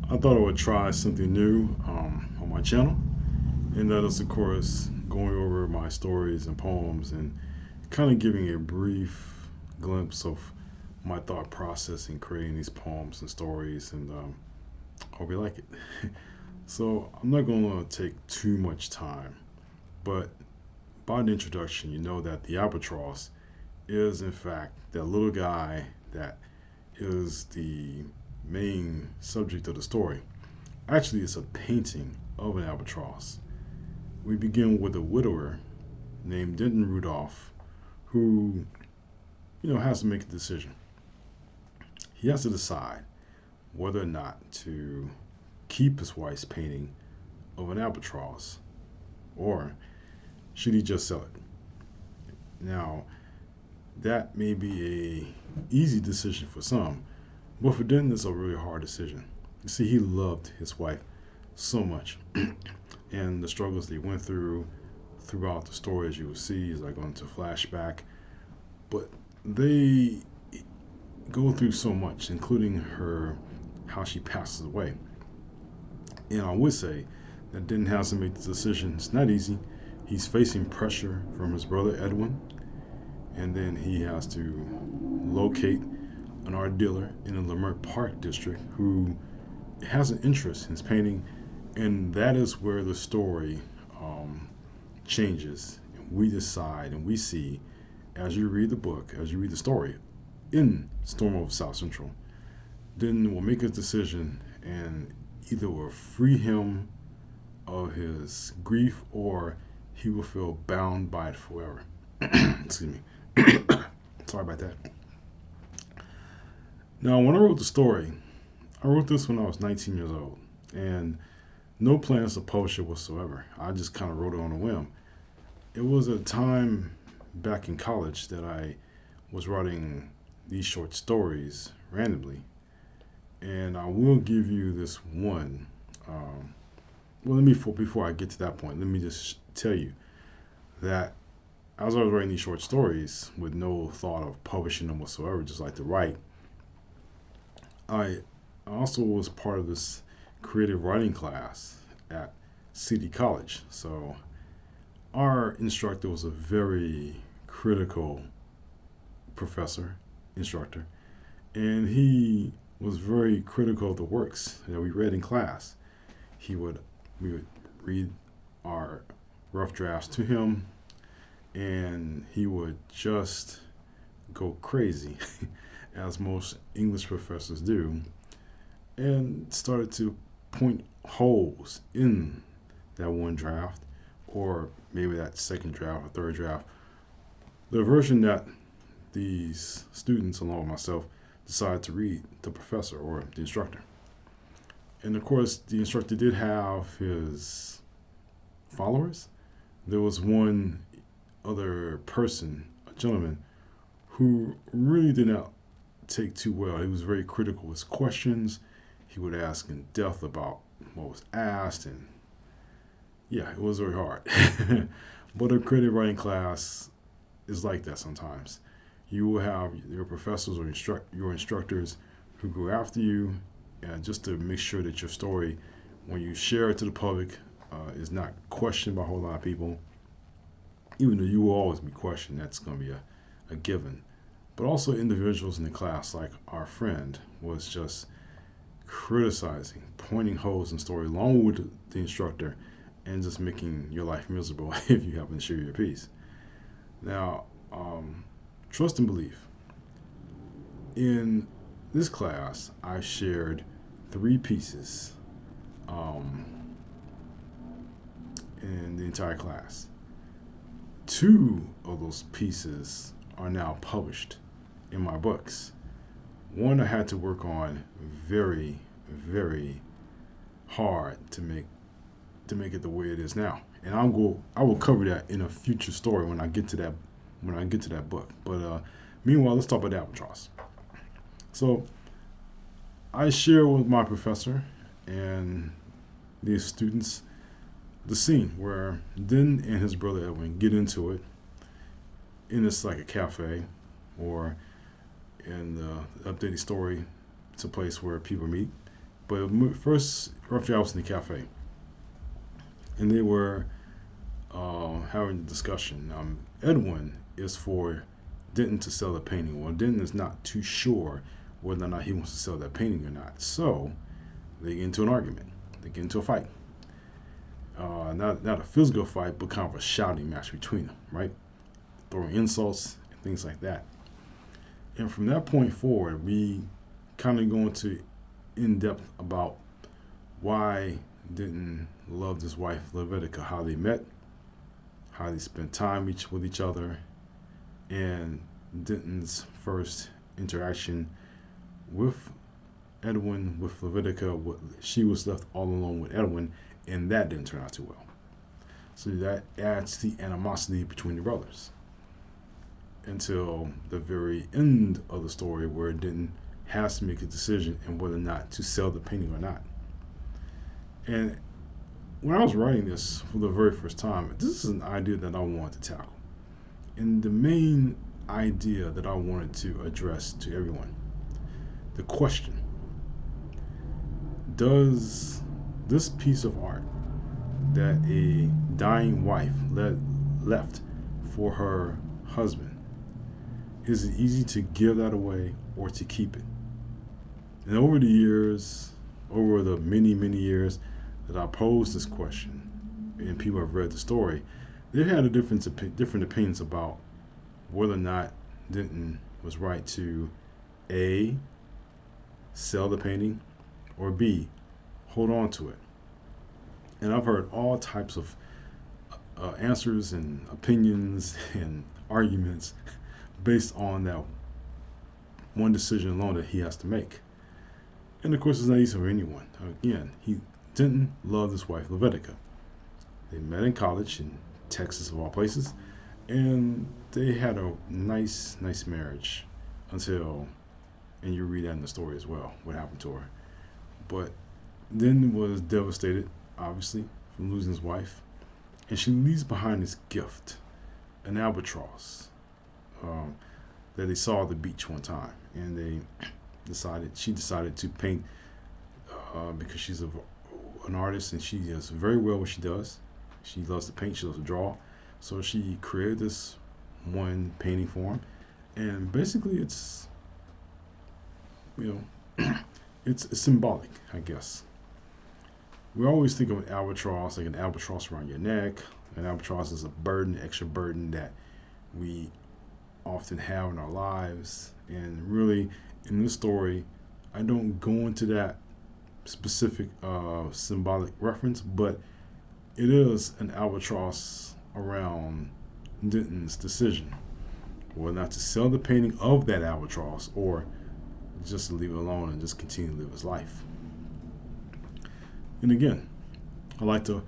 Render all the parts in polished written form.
I thought I would try something new on my channel, and that is, of course, going over my stories and poems and kind of giving a brief glimpse of my thought process in creating these poems and stories, and hope you like it. So, I'm not going to take too much time, but by the introduction, you know that the Albatross is, in fact, that little guy that is the main subject of the story. Actually, it's a painting of an albatross. We begin with a widower named Denton Rudolph who, has to make a decision. He has to decide whether or not to keep his wife's painting of an albatross or should he just sell it. Now, that may be a easy decision for some, but for Denton, it's a really hard decision. You see, he loved his wife so much, and the struggles they went throughout the story, as you will see, is like going to flashback. But they go through so much, including her how she passes away. And I would say that Denton has to make the decision. It's not easy. He's facing pressure from his brother Edwin, and then he has to locate an art dealer in the Lamert Park district who has an interest in his painting, and that is where the story um, changes. And we decide and we see as you read the book, as you read the story in Storm of South Central, then we'll make a decision and either will free him of his grief or he will feel bound by it forever. Excuse me. Sorry about that. Now, when I wrote the story, I wrote this when I was 19 years old and no plans to publish it whatsoever. I just kind of wrote it on a whim. It was a time back in college that I was writing these short stories randomly, and I will give you this one. Um, well, let me before I get to that point, let me just tell you that as I was writing these short stories with no thought of publishing them whatsoever, just like to write, I also was part of this creative writing class at City College. So our instructor was a very critical professor, instructor, and he was very critical of the works that we read in class. He would we would read our rough drafts to him, and he would just go crazy, as most English professors do, and started to point holes in that one draft, or maybe that second draft or third draft, the version that these students, along with myself, decided to read the professor or the instructor. And of course, the instructor did have his followers. There was one other person, a gentleman, who really did not take too well. He was very critical of his questions. He would ask in depth about what was asked, and yeah, it was very hard. But a creative writing class is like that sometimes. You will have your professors or your instructors who go after you, just to make sure that your story, when you share it to the public, is not questioned by a whole lot of people. Even though you will always be questioned, that's going to be a given. But also individuals in the class, like our friend, was just criticizing, pointing holes in the story along with the instructor, and just making your life miserable if you happen to share your piece. Now, trust and belief. In this class, I shared three pieces um, in the entire class. Two of those pieces are now published in my books. One I had to work on very, very hard to make it the way it is now, and I will cover that in a future story when I get to that book. But meanwhile, let's talk about the Albatross. So I share with my professor and the students the scene where Den and his brother Edwin get into it in this like a cafe, or in the updated story, it's a place where people meet, But first, roughly, I was in the cafe, and they were having a discussion. Edwin is for Denton to sell the painting. Well, Denton is not too sure whether or not he wants to sell that painting or not. So they get into an argument. They get into a fight. Not a physical fight, but kind of a shouting match between them, right? Throwing insults and things like that. And from that point forward, we kind of go into in depth about why Denton loved his wife Levitica, how they met, how they spent time with each other, and Denton's first interaction with Edwin, with Levitica. She was left all alone with Edwin, and that didn't turn out too well. So that adds to the animosity between the brothers until the very end of the story, where Denton has to make a decision on whether or not to sell the painting or not. And when I was writing this for the very first time, this is an idea that I wanted to tackle. And the main idea that I wanted to address to everyone, the question: does this piece of art that a dying wife left for her husband, is it easy to give that away or to keep it? And over the years, over the many years that I posed this question, and people have read the story, they've had different opinions about whether or not Denton was right to A, sell the painting, or B, hold on to it. And I've heard all types of answers and opinions and arguments based on that one decision alone that he has to make. And of course, it's not easy for anyone. Again, he didn't love his wife, Levitica. They met in college in Texas, of all places, and they had a nice marriage until, and you read that in the story as well, what happened to her. But then was devastated, obviously, from losing his wife, and she leaves behind this gift, an albatross, that they saw at the beach one time, and she decided to paint, because she's an artist and she does very well what she does. She loves to paint, she loves to draw, so she created this one painting for him, and basically it's, it's symbolic, I guess. We always think of an albatross like an albatross around your neck. An albatross is a burden, extra burden that we often have in our lives. And really, in this story, I don't go into that specific symbolic reference, but it is an albatross around Denton's decision whether not to sell the painting of that albatross or just to leave it alone and just continue to live his life. And again, I wanted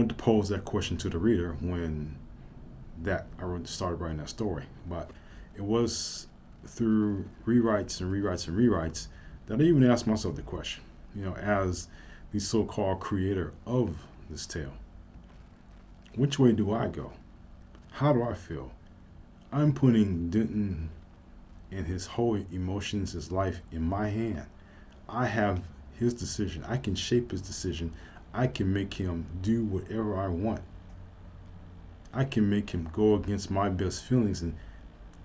to pose that question to the reader when I started writing that story. But it was through rewrites that I even asked myself the question, as the so-called creator of this tale. Which way do I go? How do I feel? I'm putting Denton and his whole emotions, his life in my hand. I have his decision. I can shape his decision. I can make him do whatever I want. I can make him go against my best feelings and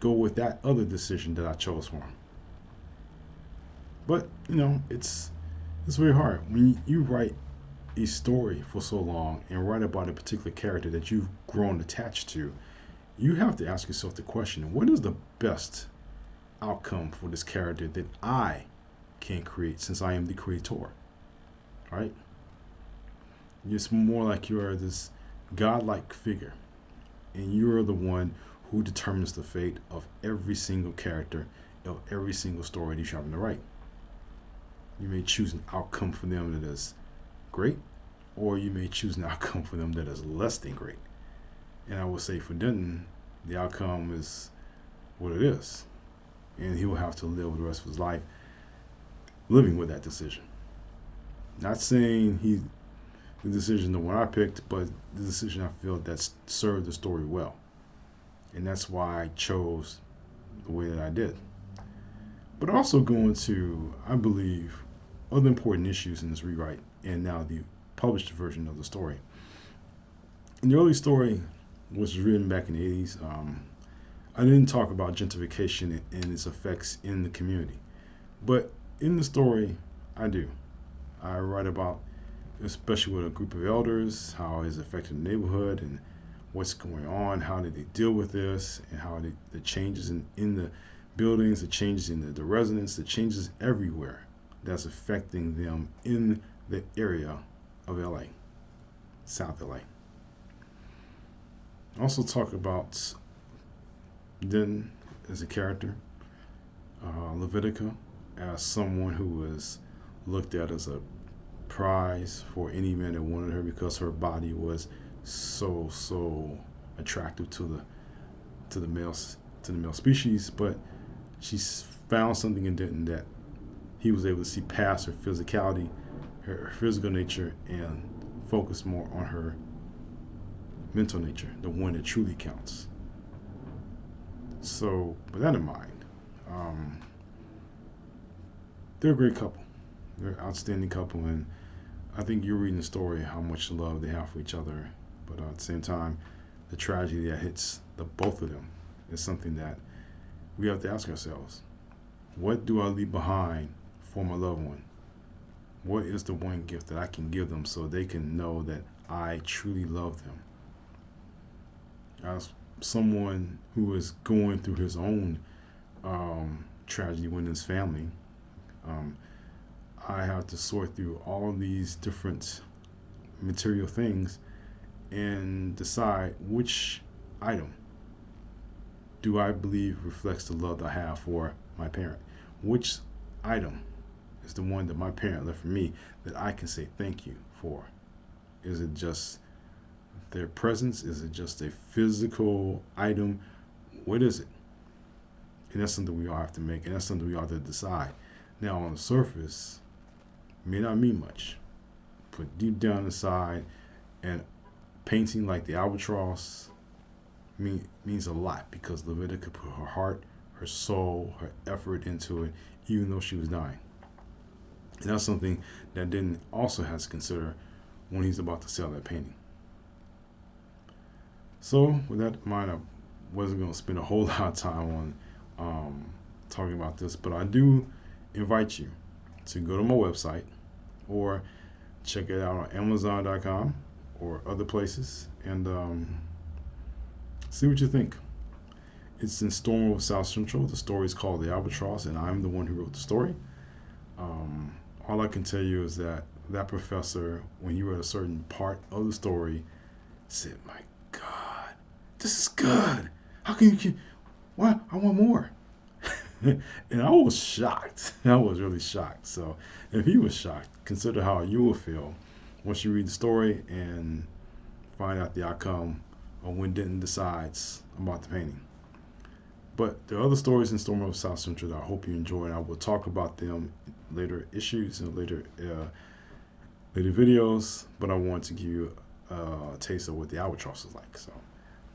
go with that other decision that I chose for him. But, it's very hard. When you write a story for so long and write about a particular character that you've grown attached to, you have to ask yourself the question, what is the best outcome for this character that I can create, since I am the creator, right? It's more like you are this godlike figure, and you're the one who determines the fate of every single character, of every single story that you're having to write. You may choose an outcome for them that is great, or you may choose an outcome for them that is less than great. And I will say for Denton, the outcome is what it is, and he will have to live the rest of his life living with that decision. Not saying the decision the one I picked, but the decision I feel that served the story well, and that's why I chose the way that I did. But also going to, I believe, other important issues in this rewrite and now the published version of the story. In the early story, which was written back in the 80s, I didn't talk about gentrification and its effects in the community. But in the story, I do. I write about, especially with a group of elders, how it's affected the neighborhood and what's going on, how did they deal with this, and how the changes in the buildings, the changes in the residents, the changes everywhere that's affecting them in the area of LA, South LA. I also talk about Denton as a character, Levitica as someone who was looked at as a prize for any man that wanted her because her body was so attractive to the male species, but she found something in Denton that he was able to see past her physicality, her physical nature, and focus more on her mental nature, the one that truly counts. So, with that in mind, they're a great couple. They're an outstanding couple, and I think you're reading the story how much love they have for each other. But at the same time, the tragedy that hits the both of them is something that we have to ask ourselves: what do I leave behind for my loved one? What is the one gift that I can give them so they can know that I truly love them? As someone who is going through his own tragedy within his family, I have to sort through all of these different material things and decide which item do I believe reflects the love I have for my parent. Which item is the one that my parent left for me that I can say thank you for? Is it just their presence? Is it just a physical item? What is it? And that's something we all have to make, and that's something we all have to decide. Now, on the surface, it may not mean much, but deep down inside, and painting like the Albatross means a lot because Levitica put her heart, her soul, her effort into it, even though she was dying. And that's something that Denton also has to consider when he's about to sell that painting. So, with that in mind, I wasn't going to spend a whole lot of time on talking about this, but I do invite you to go to my website or check it out on Amazon.com or other places and see what you think. It's in Stormville, South Central. The story is called The Albatross, and I'm the one who wrote the story. All I can tell you is that professor, when he read a certain part of the story, said, "My God, this is good. How can you keep? Why? I want more." And I was shocked. I was really shocked. So if he was shocked, consider how you will feel once you read the story and find out the outcome of when Denton decides about the painting. But there are other stories in Storm of South Central that I hope you enjoy, and I will talk about them in later issues and later videos. But I want to give you a taste of what the Albatross is like. So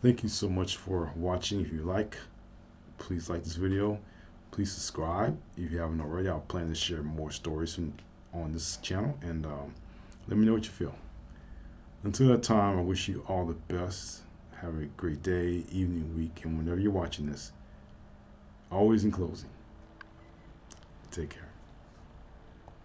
thank you so much for watching. If you like, please like this video. Please subscribe if you haven't already. I'll plan to share more stories on this channel, and let me know what you feel. Until that time, I wish you all the best. Have a great day, evening, week, and whenever you're watching this, always in closing, take care.